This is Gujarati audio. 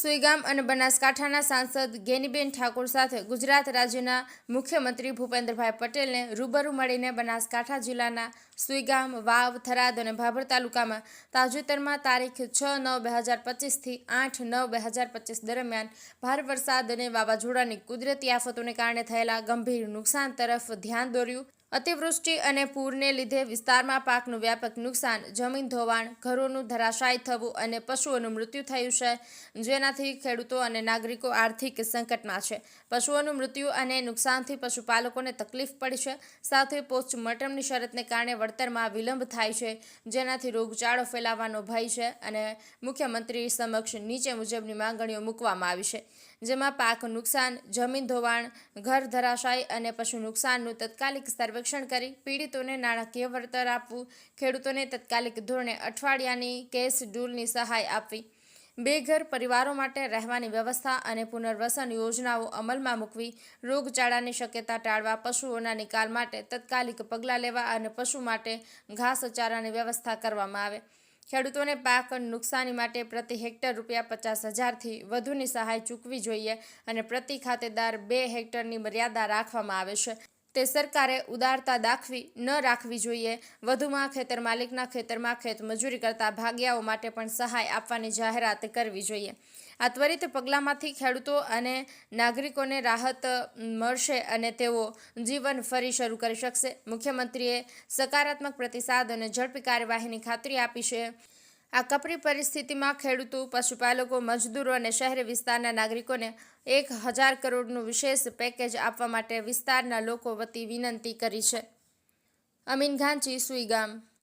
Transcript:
સુઈગામ અને બનાસકાંઠાના સાંસદ ગેનીબેન ઠાકોર સાથે ગુજરાત રાજ્યના મુખ્યમંત્રી ભૂપેન્દ્રભાઈ પટેલને રૂબરૂ મળીને બનાસકાંઠા જિલ્લાના સુઈગામ, વાવ, થરાદ અને ભાભર તાલુકામાં તાજેતરમાં તારીખ 6/9/2025થી 8/9/2025 દરમિયાન ભારે વરસાદ અને વાવાઝોડાની કુદરતી આફતોને કારણે થયેલા ગંભીર નુકસાન તરફ ધ્યાન દોર્યું। અતિવૃષ્ટિ અને પૂરને લીધે વિસ્તારમાં પાકનું વ્યાપક નુકસાન, જમીન ધોવાણ, ઘરોનું ધરાશાયી થવું અને પશુઓનું મૃત્યુ થયું છે, જેનાથી ખેડૂતો અને નાગરિકો આર્થિક સંકટમાં છે। પશુઓનું મૃત્યુ અને નુકસાનથી પશુપાલકોને તકલીફ પડી છે, સાથે પોસ્ટમોર્ટમની શરતને કારણે વળતરમાં વિલંબ થાય છે, જેનાથી રોગચાળો ફેલાવાનો ભય છે અને મુખ્યમંત્રી સમક્ષ નીચે મુજબની માંગણીઓ મૂકવામાં આવી છે, જેમાં પાક નુકસાન, જમીન ધોવાણ, ઘર ધરાશાયી અને પશુ નુકસાનનું તાત્કાલિક સર્વેક્ષણ કરી પીડિતોને નાણાકીય વળતર આપવું, ખેડૂતોને તાત્કાલિક ધોરણે અઠવાડિયાની કેશ ડૂલની સહાય આપવી, બેઘર પરિવારો માટે રહેવાની વ્યવસ્થા અને પુનર્વસન યોજનાઓ અમલમાં મૂકવી, રોગચાળાની શક્યતા ટાળવા પશુઓના નિકાલ માટે તાત્કાલિક પગલાં લેવા અને પશુ માટે ઘાસચારાની વ્યવસ્થા કરવામાં આવે। ખેડૂતોને પાક નુકસાની માટે પ્રતિ હેક્ટર ₹50,000થી વધુની સહાય ચૂકવવી જોઈએ અને પ્રતિ ખાતેદાર 2 હેક્ટરની મર્યાદા રાખવામાં આવે છે, તે સરકારે ઉદારતા દાખવી ન રાખવી જોઈએ। વધુમાં ખેતર માલિકના ખેતરમાં ખેત મજૂરી કરતા ભાગિયાઓ માટે પણ સહાય આપવાની જાહેરાત કરવી જોઈએ। આ ત્વરિત પગલાંમાંથી ખેડૂતો અને નાગરિકોને રાહત મળશે અને તેઓ જીવન ફરી શરૂ કરી શકશે। મુખ્યમંત્રીએ સકારાત્મક પ્રતિસાદ અને ઝડપી કાર્યવાહીની ખાતરી આપી છે। આ કપરી પરિસ્થિતિમાં ખેડૂતો, પશુપાલકો, મજદૂરો અને શહેરી વિસ્તારના નાગરિકોને 1,000 કરોડનું વિશેષ પેકેજ આપવા માટે વિસ્તારના લોકો વતી વિનંતી કરી છે। અમીન ઘાંચી, સુઈગામ।